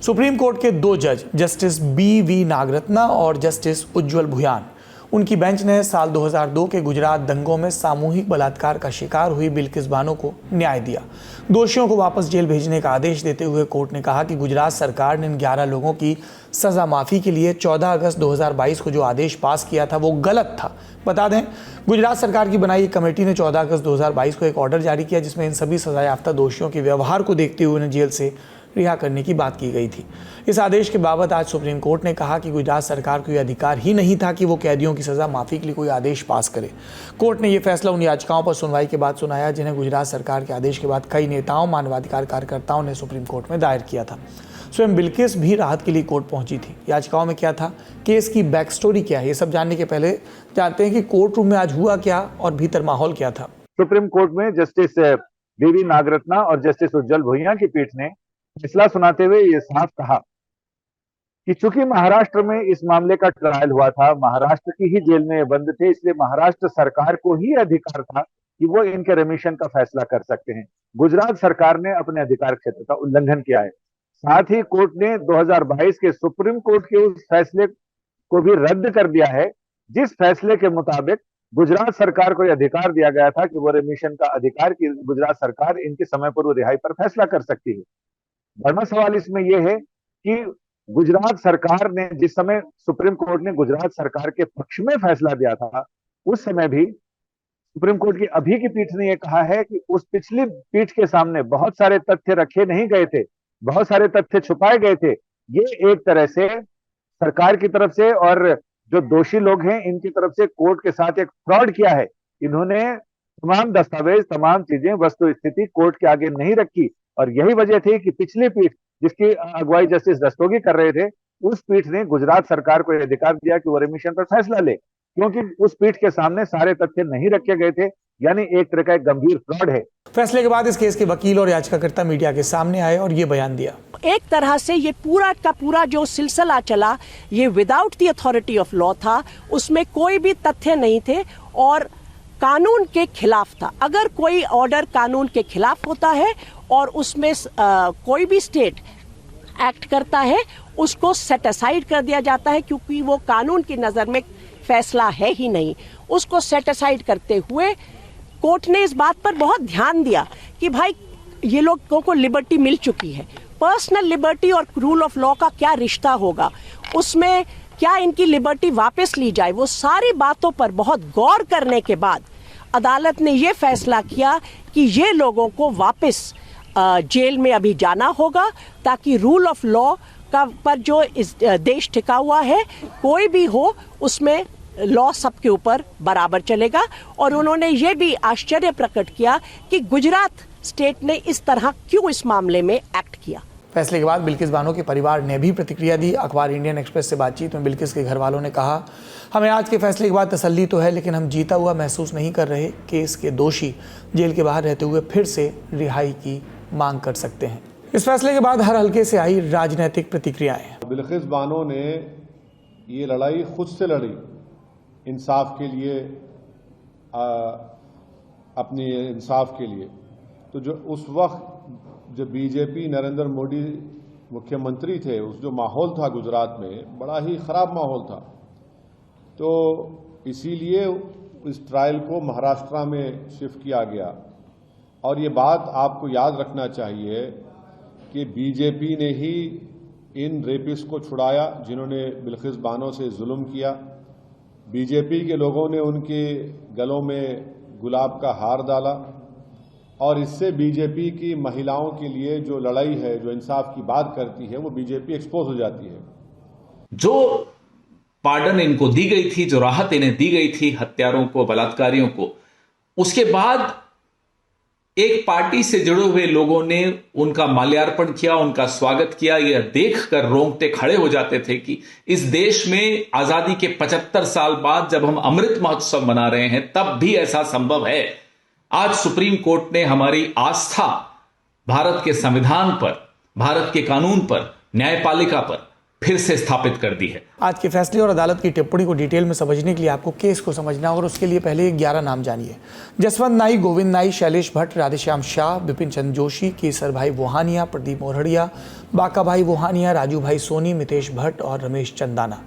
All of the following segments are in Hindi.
सुप्रीम कोर्ट के 2 जज जस्टिस बी.वी. नागरत्ना और जस्टिस उज्ज्वल भुयान, उनकी बेंच ने साल 2002 के गुजरात दंगों में सामूहिक बलात्कार का शिकार हुई बिल्किस बानो को न्याय दिया। दोषियों को वापस जेल भेजने का आदेश देते हुए कोर्ट ने कहा कि गुजरात सरकार ने इन 11 लोगों की सजा माफी के लिए 14 अगस्त 2022 को जो आदेश पास किया था वो गलत था। बता दें, गुजरात सरकार की बनाई एक कमेटी ने 14 अगस्त 2022 को एक ऑर्डर जारी किया जिसमें इन सभी सजायाफ्ता दोषियों के व्यवहार को देखते हुए उन्हें जेल से रिहा करने की बात की गई थी। इस आदेश के बाबत आज सुप्रीम कोर्ट ने कहा कि गुजरात सरकार को यह अधिकार ही नहीं था कि वो कैदियों की सजा माफी के लिए कोई आदेश पास करे। कोर्ट ने यह फैसला उन याचिकाओं पर सुनवाई के बाद सुनाया जिन्हें गुजरात सरकार के आदेश के बाद कई नेताओं, मानवाधिकार कार्यकर्ताओं ने सुप्रीम कोर्ट में दायर किया था। स्वयं बिल्किस भी राहत के लिए कोर्ट पहुंची थी। याचिकाओं में क्या था, केस की बैक स्टोरी क्या है, ये सब जानने के पहले जानते हैं कि कोर्ट रूम में आज हुआ क्या और भीतर माहौल क्या था। सुप्रीम कोर्ट में जस्टिस बी.वी. नागरत्ना और जस्टिस उज्ज्वल भुइयां की पीठ ने फैसला सुनाते हुए ये साफ कहा कि चूंकि महाराष्ट्र में इस मामले का ट्रायल हुआ था, महाराष्ट्र की ही जेल में बंद थे, इसलिए महाराष्ट्र सरकार को ही अधिकार था कि वो इनके रेमिशन का फैसला कर सकते हैं। गुजरात सरकार ने अपने अधिकार क्षेत्र का उल्लंघन किया है। साथ ही कोर्ट ने 2022 के सुप्रीम कोर्ट के उस फैसले को भी रद्द कर दिया है जिस फैसले के मुताबिक गुजरात सरकार को यह अधिकार दिया गया था कि वो रेमिशन का अधिकार की गुजरात सरकार इनके समय पूर्व रिहाई पर फैसला कर सकती है। बड़ा सवाल इसमें यह है कि गुजरात सरकार ने जिस समय सुप्रीम कोर्ट ने गुजरात सरकार के पक्ष में फैसला दिया था, उस समय भी सुप्रीम कोर्ट की अभी की पीठ ने यह कहा है कि उस पिछली पीठ के सामने बहुत सारे तथ्य रखे नहीं गए थे, बहुत सारे तथ्य छुपाए गए थे। ये एक तरह से सरकार की तरफ से और जो दोषी लोग हैं इनकी तरफ से कोर्ट के साथ एक फ्रॉड किया है। इन्होंने तमाम दस्तावेज, तमाम चीजें, वस्तु स्थिति कोर्ट के आगे नहीं रखी और यही वजह थी कि पिछली पीठ जिसकी अगुवाई जस्टिस रस्तोगी कर रहे थे, उस पीठ ने गुजरात सरकार को यह अधिकार दिया कि वो रेमिशन पर फैसला ले, क्योंकि उस पीठ के सामने सारे तथ्य नहीं रखे गए थे। यानी एक तरह का एक गंभीर फ्रॉड है। फैसले के बाद इस केस के वकील और याचिकाकर्ता मीडिया के सामने आए और ये बयान दिया। एक तरह से ये पूरा का पूरा जो सिलसिला चला, ये without the authority of law था, उसमें कोई भी तथ्य नहीं थे और कानून के खिलाफ था। अगर कोई ऑर्डर कानून के खिलाफ होता है और उसमें कोई भी स्टेट एक्ट करता है, उसको सेट असाइड कर दिया जाता है क्योंकि वो कानून की नजर में फैसला है ही नहीं। उसको सेट असाइड करते हुए कोर्ट ने इस बात पर बहुत ध्यान दिया कि भाई ये लोगों को लिबर्टी मिल चुकी है, पर्सनल लिबर्टी और रूल ऑफ लॉ का क्या रिश्ता होगा, उसमें क्या इनकी लिबर्टी वापस ली जाए। वो सारी बातों पर बहुत गौर करने के बाद अदालत ने ये फैसला किया कि ये लोगों को वापस जेल में अभी जाना होगा ताकि रूल ऑफ लॉ का पर जो इस देश टिका हुआ है, कोई भी हो उसमें लॉ सबके ऊपर बराबर चलेगा। और उन्होंने ये भी आश्चर्य प्रकट किया कि गुजरात स्टेट ने इस तरह क्यों इस मामले में एक्ट किया। फैसले के बाद बिल्किस बानो के परिवार ने भी प्रतिक्रिया दी। अखबार इंडियन एक्सप्रेस से बातचीत में बिल्किस के घर वालों ने कहा, हमें आज के फैसले के बाद तसल्ली तो है, लेकिन हम जीता हुआ महसूस नहीं कर रहे। केस के दोषी जेल के बाहर रहते हुए फिर से रिहाई की मांग कर सकते हैं। इस फैसले के बाद हर हल्के से आई राजनीतिक प्रतिक्रियाएं। बिल्किस बानो ने ये लड़ाई खुद से लड़ी इंसाफ के लिए, अपने इंसाफ के लिए। तो जो उस वक्त जो बीजेपी नरेंद्र मोदी मुख्यमंत्री थे, उस जो माहौल था गुजरात में, बड़ा ही खराब माहौल था। तो इसीलिए इस ट्रायल को महाराष्ट्र में शिफ्ट किया गया। और ये बात आपको याद रखना चाहिए कि बीजेपी ने ही इन रेपिस्ट को छुड़ाया जिन्होंने बिल्किस बानो से जुल्म किया। बीजेपी के लोगों ने उनके गलों में गुलाब का हार डाला और इससे बीजेपी की महिलाओं के लिए जो लड़ाई है, जो इंसाफ की बात करती है, वो बीजेपी एक्सपोज हो जाती है। जो पार्डन इनको दी गई थी, जो राहत इन्हें दी गई थी हत्यारों को, बलात्कारियों को, उसके बाद एक पार्टी से जुड़े हुए लोगों ने उनका माल्यार्पण किया, उनका स्वागत किया। यह देखकर रोंगटे खड़े हो जाते थे कि इस देश में आजादी के 75 साल बाद जब हम अमृत महोत्सव मना रहे हैं, तब भी ऐसा संभव है। आज सुप्रीम कोर्ट ने हमारी आस्था भारत के संविधान पर, भारत के कानून पर, न्यायपालिका पर फिर से स्थापित कर दी है। आज के फैसले और अदालत की टिप्पणी को डिटेल में समझने के लिए आपको केस को समझना और उसके लिए पहले 11 नाम जानिए। जसवंत नाई, गोविंद नाई, शैलेश भट्ट, राधेश्याम शाह, विपिन चंद्र जोशी, केसर भाई वोहानिया, प्रदीप मोरहड़िया, बाका भाई वोहानिया, राजू भाई सोनी, मितेश भट्ट और रमेश चंदाना।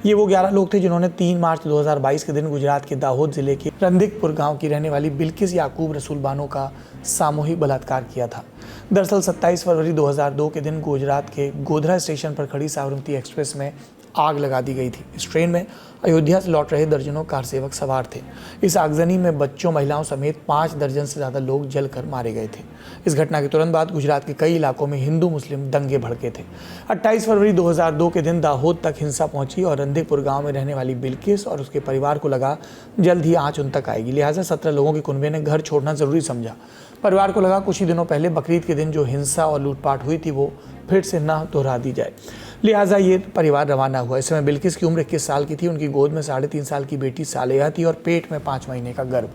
ये वो 11 लोग थे जिन्होंने 3 मार्च 2022 के दिन गुजरात के दाहोद जिले के रंधिकपुर गांव की रहने वाली बिल्किस याकूब रसूल बानो का सामूहिक बलात्कार किया था। दरअसल 27 फरवरी 2002 के दिन गुजरात के गोधरा स्टेशन पर खड़ी साबरमती एक्सप्रेस में आग लगा दी गई थी। इस ट्रेन में अयोध्या से लौट रहे दर्जनों कार सेवक सवार थे। इस आगजनी में बच्चों, महिलाओं समेत 5 दर्जन से ज़्यादा लोग जलकर मारे गए थे। इस घटना के तुरंत बाद गुजरात के कई इलाकों में हिंदू मुस्लिम दंगे भड़के थे। 28 फरवरी 2002 के दिन दाहोद तक हिंसा पहुंची और रंधिकपुर गांव में रहने वाली बिल्किस और उसके परिवार को लगा जल्द ही आंच उन तक आएगी, लिहाजा 17 लोगों के कुनबे ने घर छोड़ना जरूरी समझा। परिवार को लगा कुछ ही दिनों पहले बकरीद के दिन जो हिंसा और लूटपाट हुई थी वो फिर से ना दोहरा दी जाए, लिहाजा ये परिवार रवाना हुआ। इस समय बिल्किस की उम्र 21 साल की थी। उनकी गोद में 3.5 साल की बेटी सालेहा थी और पेट में 5 महीने का गर्भ।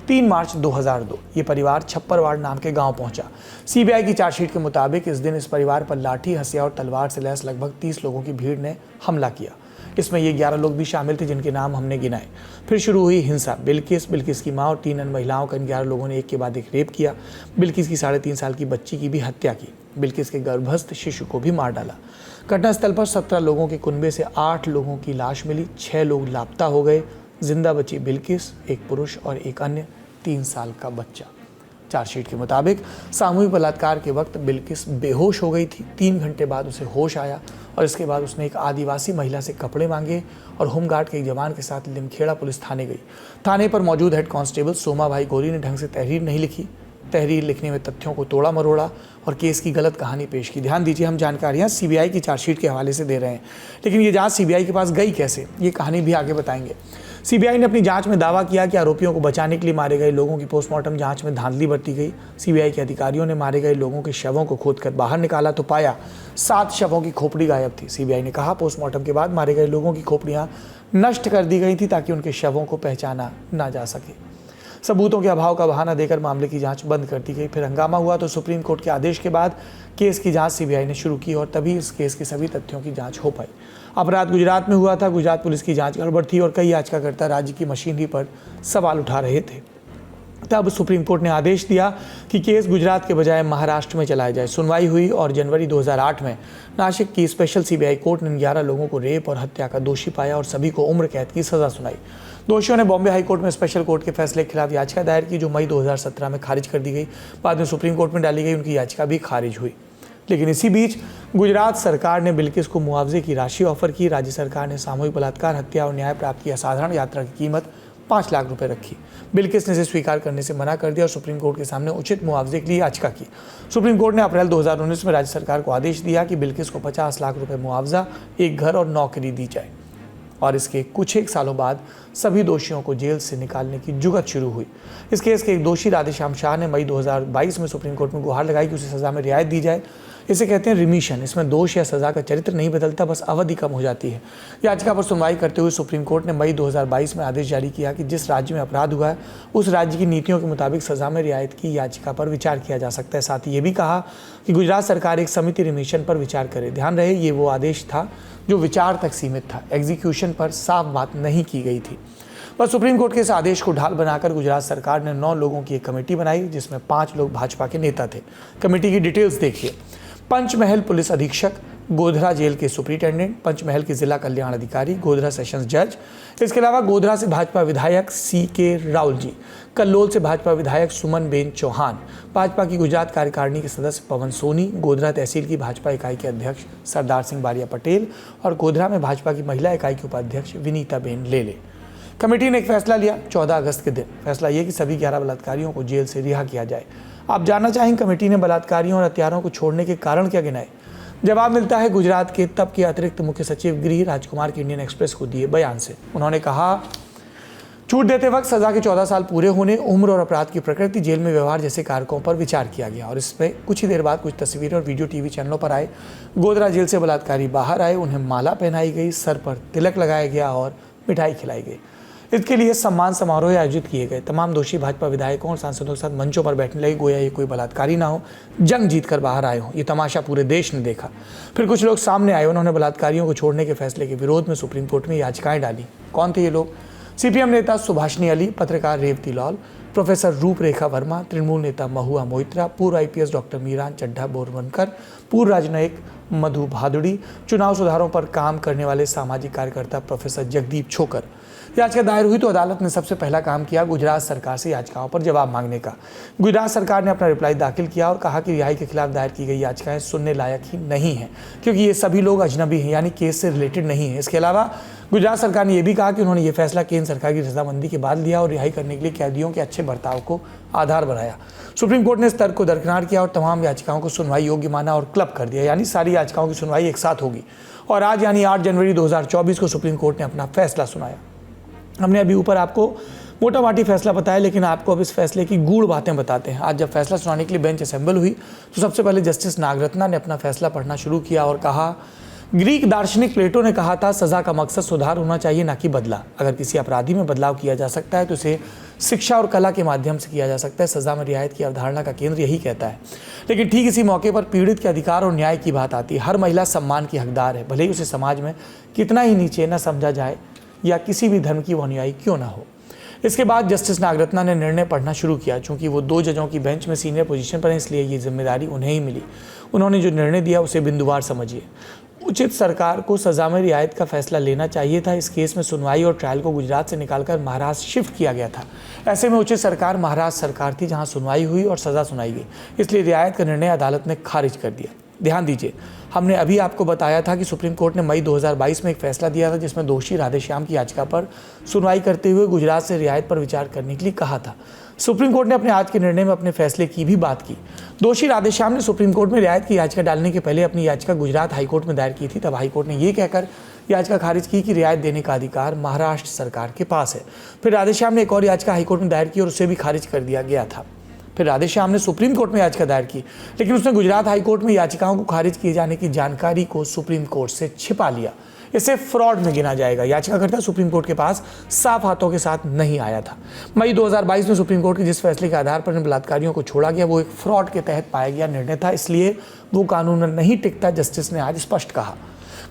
3 मार्च 2002 ये परिवार छप्परवाड़ नाम के गांव पहुंचा। सीबीआई की चार्जशीट के मुताबिक इस दिन इस परिवार पर लाठी, हथियार और तलवार से लैस लगभग 30 लोगों की भीड़ ने हमला किया। इसमें ये 11 लोग भी शामिल थे जिनके नाम हमने गिनाए। फिर शुरू हुई हिंसा। बिल्किस की मां और 3 अन्य महिलाओं का इन 11 लोगों ने एक के बाद एक रेप किया। बिल्किस की 3.5 साल की बच्ची की भी हत्या की। बिल्किस के गर्भस्थ शिशु को भी मार डाला। घटनास्थल पर 17 लोगों के कुनबे से 8 लोगों की लाश मिली। 6 लोग लापता हो गए। जिंदा बची बिल्किस, एक पुरुष और एक अन्य 3 साल का बच्चा। चार्जशीट के मुताबिक सामूहिक बलात्कार के वक्त बिल्किस बेहोश हो गई थी। 3 घंटे बाद उसे होश आया और इसके बाद उसने एक आदिवासी महिला से कपड़े मांगे और होमगार्ड के एक जवान के साथ लिमखेड़ा पुलिस थाने गई। थाने पर मौजूद हेड कांस्टेबल सोमा भाई गोरी ने ढंग से तहरीर नहीं लिखी। तहरीर लिखने में तथ्यों को तोड़ा मरोड़ा और केस की गलत कहानी पेश की। ध्यान दीजिए, हम जानकारियां सीबीआई की चार्जशीट के हवाले से दे रहे हैं, लेकिन ये जांच सीबीआई के पास गई कैसे, ये कहानी भी आगे बताएंगे। सीबीआई ने अपनी जांच में दावा किया कि आरोपियों को बचाने के लिए मारे गए लोगों की पोस्टमार्टम जांच में धांधली बरती गई। सीबीआई के अधिकारियों ने मारे गए लोगों के शवों को खोदकर बाहर निकाला तो पाया 7 शवों की खोपड़ी गायब थी। सीबीआई ने कहा पोस्टमार्टम के बाद मारे गए लोगों की खोपड़ियां नष्ट कर दी गई थी ताकि उनके शवों को पहचाना ना जा सके। सबूतों के अभाव का बहाना देकर मामले की जांच बंद कर दी गई। फिर हंगामा हुआ तो सुप्रीम कोर्ट के आदेश के बाद केस की जांच सीबीआई ने शुरू की और तभी इस केस के सभी तथ्यों की जांच हो पाई। अपराध गुजरात में हुआ था। गुजरात पुलिस की जांच गड़बड़ थी और कई याचिकाकर्ता राज्य की मशीनरी पर सवाल उठा रहे थे। तब सुप्रीम कोर्ट ने आदेश दिया कि केस गुजरात के बजाय महाराष्ट्र में चलाया जाए। सुनवाई हुई और जनवरी 2008 में नासिक की स्पेशल सीबीआई कोर्ट ने 11 लोगों को रेप और हत्या का दोषी पाया और सभी को उम्र कैद की सजा सुनाई। दोषियों ने बॉम्बे हाई कोर्ट में स्पेशल कोर्ट के फैसले के खिलाफ याचिका दायर की जो मई 2017 में खारिज कर दी गई। बाद में सुप्रीम कोर्ट में डाली गई उनकी याचिका भी खारिज हुई। लेकिन इसी बीच गुजरात सरकार ने बिल्किस को मुआवजे की राशि ऑफर की। राज्य सरकार ने सामूहिक बलात्कार, हत्या और न्याय प्राप्त की असाधारण यात्रा की कीमत 5 लाख रुपए रखी। बिल्किस ने इसे स्वीकार करने से मना कर दिया और सुप्रीम कोर्ट के सामने उचित मुआवजे के लिए याचिका की। सुप्रीम कोर्ट ने अप्रैल 2019 में राज्य सरकार को आदेश दिया कि बिल्किस को 50 लाख रुपए मुआवजा, एक घर और नौकरी दी जाए। और इसके कुछ एक सालों बाद सभी दोषियों को जेल से निकालने की जुगत शुरू हुई। इस केस के एक दोषी राधेश्याम शाह ने मई 2022 में सुप्रीम कोर्ट में गुहार लगाई कि उसे सजा में रियायत दी जाए। इसे कहते हैं रिमिशन। इसमें दोष या सजा का चरित्र नहीं बदलता, बस अवधि कम हो जाती है। याचिका पर सुनवाई करते हुए सुप्रीम कोर्ट ने मई 2022 में आदेश जारी किया कि जिस राज्य में अपराध हुआ है उस राज्य की नीतियों के मुताबिक सजा में रियायत की याचिका पर विचार किया जा सकता है। साथ ही ये भी कहा कि गुजरात सरकार एक समिति रिमिशन पर विचार करे। ध्यान रहे, ये वो आदेश था जो विचार तक सीमित था, एग्जीक्यूशन पर साफ बात नहीं की गई थी। पर सुप्रीम कोर्ट के इस आदेश को ढाल बनाकर गुजरात सरकार ने 9 लोगों की एक कमेटी बनाई जिसमें 5 लोग भाजपा के नेता थे। कमेटी की डिटेल्स देखिए। पंचमहल पुलिस अधीक्षक, गोधरा जेल के सुपरिटेंडेंट, पंचमहल के जिला कल्याण अधिकारी, गोधरा सेशंस जज। इसके अलावा गोधरा से भाजपा विधायक CK राहुल जी, कल्लोल से भाजपा विधायक सुमन बेन चौहान, भाजपा की गुजरात कार्यकारिणी के सदस्य पवन सोनी, गोधरा तहसील की भाजपा इकाई के अध्यक्ष सरदार सिंह बारिया पटेल और गोधरा में भाजपा की महिला इकाई के उपाध्यक्ष विनीता बेन लेले। कमेटी ने एक फैसला लिया 14 अगस्त के दिन। फैसला ये कि सभी 11 बलात्कारियों को जेल से रिहा किया जाए। आप जानना चाहेंगे कमेटी ने बलात्कारियों और हत्यारों को छोड़ने के कारण क्या गिनाए? जवाब मिलता है गुजरात के तब के अतिरिक्त मुख्य सचिव गृह राजकुमार के इंडियन एक्सप्रेस को दिए बयान से। उन्होंने कहा, छूट देते वक्त सजा के 14 साल पूरे होने, उम्र और अपराध की प्रकृति, जेल में व्यवहार जैसे कारकों पर विचार किया गया और इसमें कुछ ही देर बाद कुछ तस्वीरें और वीडियो टीवी चैनलों पर आए। गोधरा जेल से बलात्कारी बाहर आए, उन्हें माला पहनाई गई, सर पर तिलक लगाया गया और मिठाई खिलाई गई। इसके लिए सम्मान समारोह आयोजित किए गए। तमाम दोषी भाजपा विधायकों और सांसदों के साथ मंचों पर बैठने लगे, गोया ये कोई बलात्कारी ना हो, जंग जीत कर बाहर आए हों। ये तमाशा पूरे देश ने देखा। फिर कुछ लोग सामने आए, उन्होंने बलात्कारियों को छोड़ने के फैसले के विरोध में सुप्रीम कोर्ट में याचिकाएं डाली। कौन थे ये लोग? सीपीएम नेता सुभाषिनी अली, पत्रकार रेवती लॉल, प्रोफेसर रूपरेखा वर्मा, तृणमूल नेता महुआ मोइत्रा, पूर्व आईपीएस डॉक्टर मीरान चड्ढा बोरवनकर, पूर्व राजनयिक मधु भादुड़ी, चुनाव सुधारों पर काम करने वाले सामाजिक कार्यकर्ता प्रोफेसर जगदीप छोकर। याचिका दायर हुई तो अदालत ने सबसे पहला काम किया गुजरात सरकार से याचिकाओं पर जवाब मांगने का। गुजरात सरकार ने अपना रिप्लाई दाखिल किया और कहा कि रिहाई के खिलाफ दायर की गई याचिकाएं सुनने लायक ही नहीं है, क्योंकि ये सभी लोग अजनबी हैं, यानी केस से रिलेटेड नहीं है। इसके अलावा गुजरात सरकार ने यह भी कहा कि उन्होंने ये फैसला केंद्र सरकार की रजामंदी के बाद लिया और रिहाई करने के लिए कैदियों के अच्छे बर्ताव को आधार बनाया। सुप्रीम कोर्ट ने इस तर्क को दरकिनार किया और तमाम याचिकाओं को सुनवाई योग्य माना और क्लब कर दिया, यानी सारी याचिकाओं की सुनवाई एक साथ होगी। और आज यानी 8 जनवरी 2024 को सुप्रीम कोर्ट ने अपना फैसला सुनाया। हमने अभी ऊपर आपको मोटा माटी फैसला बताया, लेकिन आपको अब इस फैसले की गूढ़ बातें बताते हैं। आज जब फैसला सुनाने के लिए बेंच असेंबल हुई तो सबसे पहले जस्टिस नागरत्ना ने अपना फैसला पढ़ना शुरू किया और कहा, ग्रीक दार्शनिक प्लेटो ने कहा था सजा का मकसद सुधार होना चाहिए, ना कि बदला। अगर किसी अपराधी में बदलाव किया जा सकता है तो इसे शिक्षा और कला के माध्यम से किया जा सकता है। सजा में रियायत की अवधारणा का केंद्र यही कहता है। लेकिन ठीक इसी मौके पर पीड़ित के अधिकार और न्याय की बात आती है। हर महिला सम्मान की हकदार है, भले ही उसे समाज में कितना ही नीचे न समझा जाए या किसी भी धर्म की वो अनुयायी क्यों ना हो। इसके बाद जस्टिस नागरत्ना ने निर्णय पढ़ना शुरू किया। चूंकि वो 2 जजों की बेंच में सीनियर पोजीशन पर हैं, इसलिए ये जिम्मेदारी उन्हें ही मिली। उन्होंने जो निर्णय दिया उसे बिंदुवार समझिए। उचित सरकार को सजा में रियायत का फैसला लेना चाहिए था। इस केस में सुनवाई और ट्रायल को गुजरात से निकालकर महाराष्ट्र शिफ्ट किया गया था। ऐसे में उचित सरकार महाराष्ट्र सरकार थी, जहां सुनवाई हुई और सजा सुनाई गई। इसलिए रियायत का निर्णय अदालत ने खारिज कर दिया। ध्यान दीजिए, हमने अभी आपको बताया था कि सुप्रीम कोर्ट ने मई 2022 में एक फैसला दिया था, जिसमें दोषी राधेश्याम की याचिका पर सुनवाई करते हुए गुजरात से रियायत पर विचार करने के लिए कहा था। सुप्रीम कोर्ट ने अपने आज के निर्णय में अपने फैसले की भी बात की। दोषी राधेश्याम ने सुप्रीम कोर्ट में रियायत की याचिका डालने के पहले अपनी याचिका गुजरात हाईकोर्ट में दायर की थी। तब हाईकोर्ट ने यह कहकर याचिका खारिज की कि रियायत देने का अधिकार महाराष्ट्र सरकार के पास है। फिर राधेश्याम ने एक और याचिका हाईकोर्ट में दायर की और उसे भी खारिज कर दिया गया था। फिर राधेश्याम ने सुप्रीम कोर्ट में याचिका दायर की, लेकिन उसने गुजरात हाईकोर्ट में याचिकाओं को खारिज किए जाने की जानकारी को सुप्रीम कोर्ट से छिपा लिया। इसे फ्रॉड में गिना जाएगा। याचिकाकर्ता सुप्रीम कोर्ट के पास साफ हाथों के साथ नहीं आया था। मई 2022 में सुप्रीम कोर्ट के जिस फैसले के आधार पर बलात्कारियों को छोड़ा गया वो एक फ्रॉड के तहत पाया गया निर्णय था, इसलिए वो कानून नहीं टिकता, जस्टिस ने आज स्पष्ट कहा।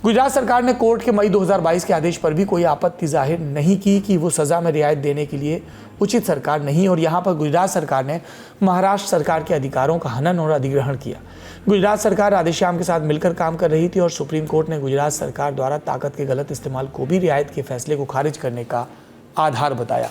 गुजरात सरकार ने कोर्ट के मई 2022 के आदेश पर भी कोई आपत्ति जाहिर नहीं की कि वो सजा में रियायत देने के लिए उचित सरकार नहीं, और यहाँ पर गुजरात सरकार ने महाराष्ट्र सरकार के अधिकारों का हनन और अधिग्रहण किया। गुजरात सरकार राधेश्याम के साथ मिलकर काम कर रही थी और सुप्रीम कोर्ट ने गुजरात सरकार द्वारा ताकत के गलत इस्तेमाल को भी रियायत के फैसले को खारिज करने का आधार बताया।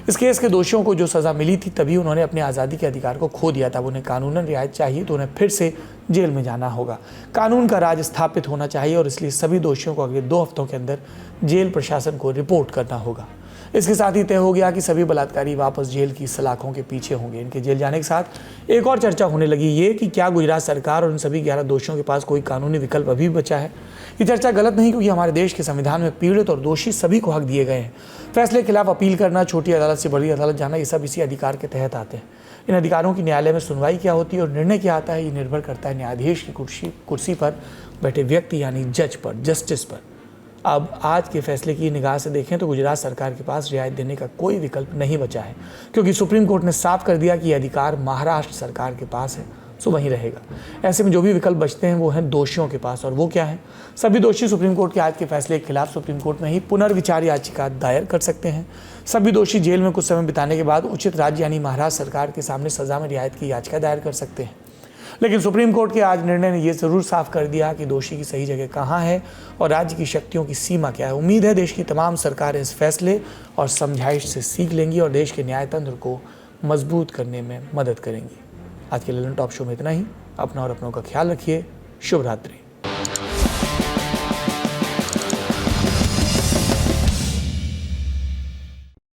इस केस के दोषियों को जो सजा मिली थी तभी उन्होंने अपने आज़ादी के अधिकार को खो दिया था। उन्हें कानूनन रियायत चाहिए तो उन्हें फिर से जेल में जाना होगा। कानून का राज स्थापित होना चाहिए और इसलिए सभी दोषियों को अगले 2 हफ्तों के अंदर जेल प्रशासन को रिपोर्ट करना होगा। इसके साथ ही तय हो गया कि सभी बलात्कारी वापस जेल की सलाखों के पीछे होंगे। इनके जेल जाने के साथ एक और चर्चा होने लगी, ये कि क्या गुजरात सरकार और इन सभी 11 दोषियों के पास कोई कानूनी विकल्प अभी बचा है। ये चर्चा गलत नहीं, क्योंकि हमारे देश के संविधान में पीड़ित और दोषी सभी को हक दिए गए हैं। फैसले के खिलाफ अपील करना, छोटी अदालत से बड़ी अदालत जाना, ये सब इसी अधिकार के तहत आते हैं। इन अधिकारों की न्यायालय में सुनवाई क्या होती है और निर्णय क्या आता है, ये निर्भर करता है न्यायाधीश की कुर्सी पर बैठे व्यक्ति यानी जज पर, जस्टिस पर। अब आज के फैसले की निगाह से देखें तो गुजरात सरकार के पास रियायत देने का कोई विकल्प नहीं बचा है, क्योंकि सुप्रीम कोर्ट ने साफ कर दिया कि यह अधिकार महाराष्ट्र सरकार के पास है, सो वहीं रहेगा। ऐसे में जो भी विकल्प बचते हैं वो हैं दोषियों के पास, और वो क्या है? सभी दोषी सुप्रीम कोर्ट के आज के फैसले के खिलाफ सुप्रीम कोर्ट में ही पुनर्विचार याचिका दायर कर सकते हैं। सभी दोषी जेल में कुछ समय बिताने के बाद उचित राज्य यानी महाराष्ट्र सरकार के सामने सजा में रियायत की याचिका दायर कर सकते हैं। लेकिन सुप्रीम कोर्ट के आज निर्णय ने यह जरूर साफ कर दिया कि दोषी की सही जगह कहाँ है और राज्य की शक्तियों की सीमा क्या है। उम्मीद है देश की तमाम सरकारें इस फैसले और समझाइश से सीख लेंगी और देश के न्यायतंत्र को मजबूत करने में मदद करेंगी। आज के ललन टॉप शो में इतना ही। अपना और अपनों का ख्याल रखिए। शुभ रात्रि।